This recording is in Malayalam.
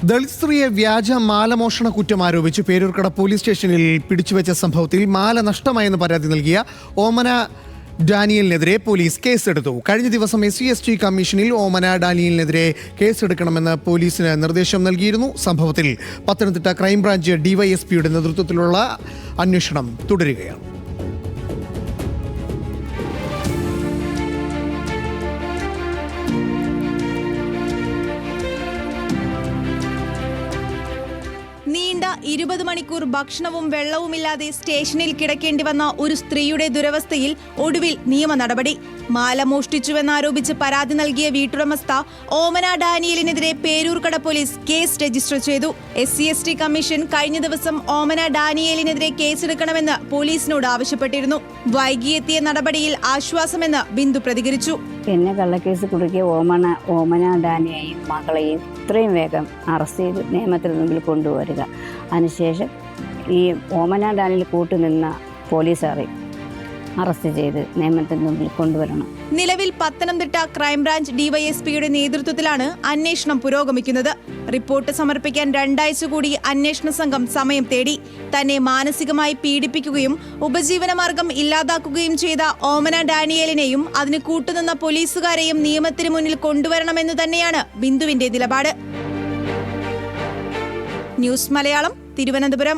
ദളിത് സ്ത്രീയെ വ്യാജ മാലമോഷണ കുറ്റം ആരോപിച്ച് പേരൂർക്കട പോലീസ് സ്റ്റേഷനിൽ പിടിച്ചുവെച്ച സംഭവത്തിൽ മാല നഷ്ടമായെന്ന് പരാതി നൽകിയ ഓമന ഡാനിയലിനെതിരെ പോലീസ് കേസെടുത്തു. കഴിഞ്ഞ ദിവസം SC/ST കമ്മീഷനിൽ ഓമന ഡാനിയലിനെതിരെ കേസെടുക്കണമെന്ന് പോലീസിന് നിർദ്ദേശം നൽകിയിരുന്നു. സംഭവത്തിൽ പത്തനംതിട്ട ക്രൈംബ്രാഞ്ച് DYSPയുടെ നേതൃത്വത്തിലുള്ള അന്വേഷണം തുടരുകയാണ്. നീണ്ട 20 മണിക്കൂർ ഭക്ഷണവും വെള്ളവുമില്ലാതെ സ്റ്റേഷനിൽ കിടക്കേണ്ടി വന്ന ഒരു സ്ത്രീയുടെ ദുരവസ്ഥയിൽ ഒടുവിൽ നിയമ നടപടി. മാല മോഷ്ടിച്ചുവെന്നാരോപിച്ച് പരാതി നൽകിയ വീട്ടുടമസ്ഥ ഓമന ഡാനിയലിനെതിരെ പേരൂർക്കട പോലീസ് കേസ് രജിസ്റ്റർ ചെയ്തു. SC/ST കമ്മീഷൻ കഴിഞ്ഞ ദിവസം ഓമന ഡാനിയലിനെതിരെ കേസെടുക്കണമെന്ന് പോലീസിനോട് ആവശ്യപ്പെട്ടിരുന്നു. വൈകിയെത്തിയ നടപടിയിൽ ആശ്വാസമെന്ന് ബിന്ദു പ്രതികരിച്ചു. എന്നെ കള്ളക്കേസ് കുടുക്കിയ ഓമന ഡാനിയെയും മകളെയും ഇത്രയും വേഗം അറസ്റ്റ് ചെയ്ത് നിയമത്തിന് മുമ്പിൽ കൊണ്ടുവരിക. അതിനുശേഷം ഈ ഓമന ഡാനിയിൽ കൂട്ടുനിന്ന പോലീസുകാരെ അറസ്റ്റ് ചെയ്ത് നിയമത്തിന് മുമ്പിൽ കൊണ്ടുവരണം. നിലവിൽ പത്തനംതിട്ട ക്രൈംബ്രാഞ്ച് DYSPയുടെ നേതൃത്വത്തിലാണ് അന്വേഷണം പുരോഗമിക്കുന്നത്. റിപ്പോർട്ട് സമർപ്പിക്കാൻ 2 ആഴ്ച കൂടി അന്വേഷണ സംഘം സമയം തേടി. തന്നെ മാനസികമായി പീഡിപ്പിക്കുകയും ഉപജീവനമാർഗം ഇല്ലാതാക്കുകയും ചെയ്ത ഓമന ഡാനിയലിനെയും അതിന് കൂട്ടുനിന്ന പോലീസുകാരെയും നിയമത്തിന് മുന്നിൽ കൊണ്ടുവരണമെന്ന് തന്നെയാണ് ബിന്ദുവിന്റെ നിലപാട്. ന്യൂസ് മലയാളം, തിരുവനന്തപുരം.